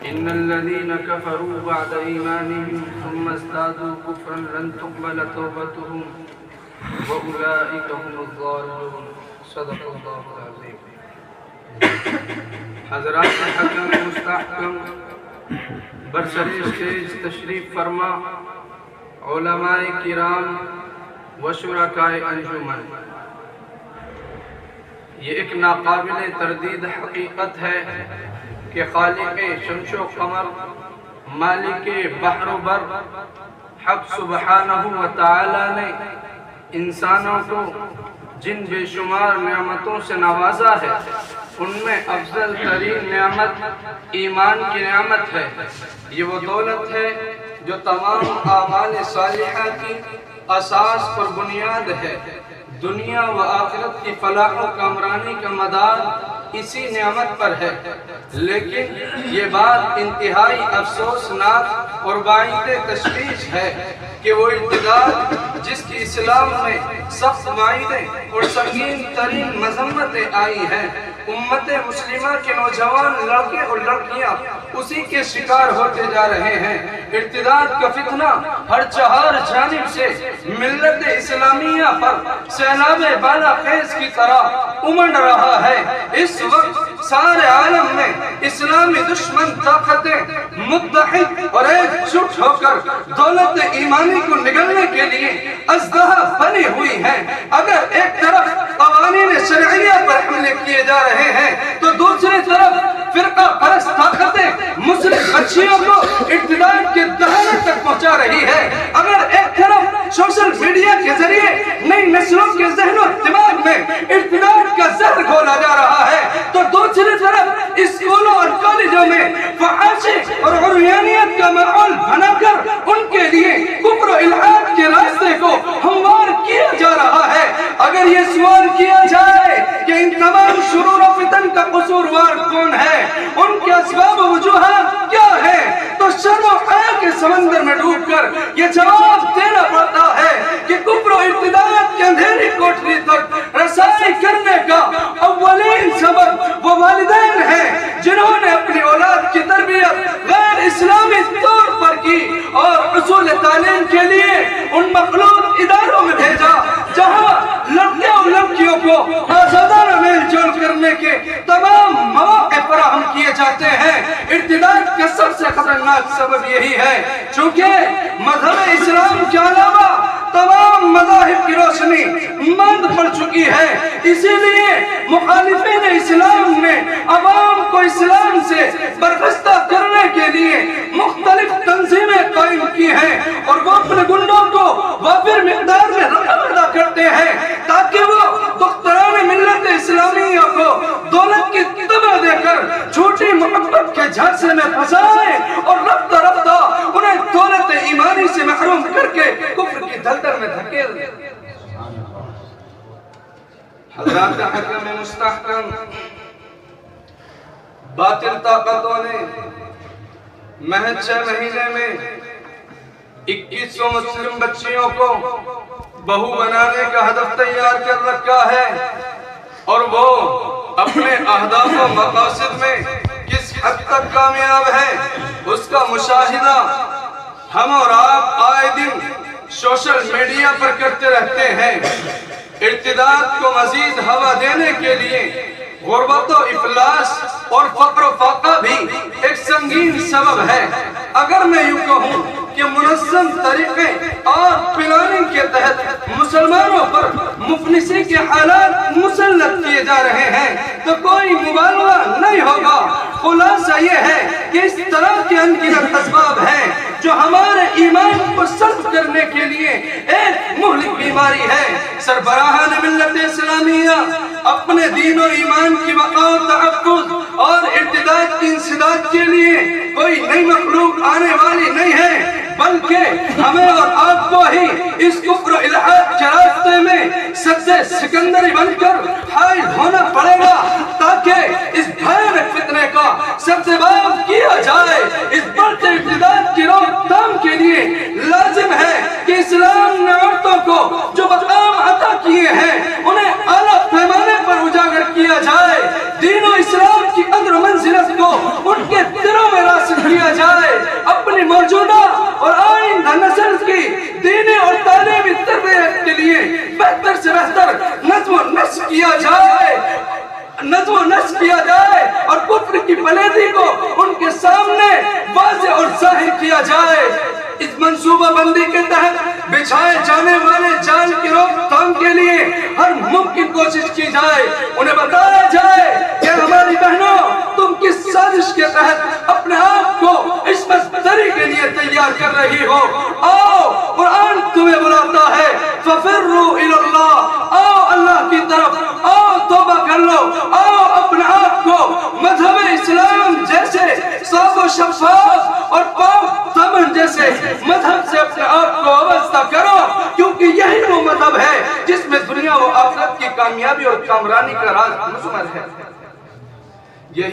إن الذين كفروا بعد إيمانهم ثم ازدادوا كفرا لن تقبل توبتهم وأولئك هم الضالون صدق الله العظيم. حضرات حکم مستحکم برسر اسٹیج تشریف فرما علماء کرام و شرکائے انجمن، یہ ایک ناقابل تردید حقیقت ہے کہ خالق شمس و قمر، مالک بحر و بر، حق سبحانہ و تعالی نے انسانوں کو جن بے شمار نعمتوں سے نوازا ہے ان میں افضل ترین نعمت ایمان کی نعمت ہے۔ یہ وہ دولت ہے جو تمام اعمال صالحہ کی اساس پر بنیاد ہے۔ دنیا و آخرت کی فلاح و کامرانی کا مدار اسی نعمت پر ہے، لیکن یہ بات انتہائی افسوسناک اور باعث تشویش ہے کہ وہ اقتدار جس کی اسلام میں سخت وعیدیں اور سنگین ترین مذمتیں آئی ہیں، امت مسلمہ کے نوجوان لڑکے اور لڑکیاں اسی کے شکار ہوتے جا رہے ہیں۔ ارتداد کا فتنہ ہر چہار جانب سے ملت اسلامیہ پر سیلاب بالا خیز کی طرح امڑ رہا ہے۔ اس وقت سارے عالم میں اسلامی دشمن طاقتیں متحد اور ایک جٹ ہو کر دولت ایمانی کو نگلنے کے لیے ازدہا بنی ہوئی ہیں۔ اگر ایک طرف قوانین شرعیہ پر حملے کیے جا رہے ہیں تو دوسری طرف فرقہ پرست طاقتیں مسلم بچیوں کو اقتدار کے دہانے تک پہنچا رہی ہے۔ اگر ایک طرف سوشل میڈیا کے ذریعے نئی نسلوں کے ذہن و دماغ میں اقتدار کا زہر گھولا جا رہا ہے تو دوسری طرف اسکولوں اور کالجوں میں فحاشی اور عریانیت کا ماحول بنا کر ان کے لیے کفر و الحاد کے راستے کو ہموار کیا جا رہا ہے۔ اگر یہ سوال کیا جائے کہ ان تمام شرور و فتن کا قصوروار کون ہے، ان کے اسباب و وجوہات کیا ہے، تو شرم و حیا کے سمندر میں ڈوب کر یہ جواب دینا پڑتا ہے کہ کفر و ارتداد کے اندھیری کوٹری تک رسائی کرنے کا اولین سبب وہ والدین ہیں جنہوں نے اپنی اولاد کی تربیت غیر اسلامی طور پر کی اور حصول تعلیم کے لیے ان مخلوط اداروں میں بھیجا جہاں لڑکے اور لڑکیوں کو آزادانہ میل جول کرنے کے تمام مواقع فراہم کیے جاتے ہیں۔ ارتداد کا سب سے خطرناک سبب یہی ہے، چونکہ مذہب اسلام کے علاوہ تمام مذاہب کی روشنی مند پڑ چکی ہے، اسی لیے مخالفین اسلام نے عوام کو اسلام سے برخستہ کرنے کے لیے مختلف تنظیمیں قائم کی ہیں اور وہ اپنے گنڈوں کو وافر مقدار میں رقم ادا کرتے ہیں تاکہ وہ دختران ملت اسلامیہ کو دولت کی تمہ دے کر جھوٹی محبت کے جھانسے میں پھنسائیں اور رفتہ رفتہ انہیں دولت ایمانی سے محروم کر کے کفر کی دلدل میں دھکیل دیں۔ حضرات حکم مستحکم، باطل طاقتوں نے محض 6 مہینے میں 2100 مسلم بچیوں کو بہو بنانے کا ہدف تیار کر رکھا ہے، اور وہ اپنے اہداف و مقاصد میں کس حد تک کامیاب ہے اس کا مشاہدہ ہم اور آپ آئے دن سوشل میڈیا پر کرتے رہتے ہیں۔ ارتداد کو مزید ہوا دینے کے لیے غربت و افلاس اور فقر و فاقہ بھی ایک سنگین سبب ہے۔ اگر میں یوں کہوں کہ منظم طریقے اور پلاننگ کے تحت مسلمانوں پر مفلسی کے حالات مسلط کیے جا رہے ہیں تو کوئی مبالغہ نہیں ہوگا۔ خلاصہ یہ ہے کہ اس طرح کے انگنت اسباب ہیں جو ہمارے ایمان کو سلب کرنے کے لیے ایک مہلک بیماری ہے۔ سربراہان ملت اسلامیہ اپنے دین و ایمان کی بقا و تحفظ اور ارتداد کی انسداد کے لیے کوئی نئی مخلوق آنے والی نہیں ہے، بلکہ ہمیں اور آپ کو ہی اس کفر و الحاد کے راستے میں سد سکندری بن کر حائل ہونا پڑے گا تاکہ اس بھیانک فتنے کا سبزباب کیا جائے۔ اس بڑھتے ارتداد کی روک تھام کے لیے لازم ہے کہ اسلام نے عورتوں کو جو مقام عطا کیے ہیں انہیں اعلیٰ پیمانے پر اجاگر کیا جائے، دین و اسلام کی قدر و منزلت کو ان کے دلوں میں راسخ بندی کو ان کے سامنے واضح اور ظاہر کیا جائے۔ اس منصوبہ بندی کے تحت بچھائے جانے والے جال کی روک تھام کے لیے ہر ممکن کوشش کی جائے۔ انہیں بتایا جائے کہ ہماری بہنوں تم کس سازش کے تحت اپنے آپ کو عصمت دری کے لیے تیار کر رہی ہو۔ آؤ قرآن تمہیں بلاتا ہے فَفِرُّوا إِلَى اللَّهِ، آؤ اللہ کی طرف، آؤ توبہ کر لو، آؤ اپنے آپ کو مذہب اسلام جیسے صاف و شفاف اور پاک دامن جیسے مذہب سے اپنے آپ کو وابستہ کرو، کیونکہ یہی وہ مذہب ہے جس میں دنیا و آخرت کی کامیابی اور کامرانی کا راز مضمر ہے۔ یہی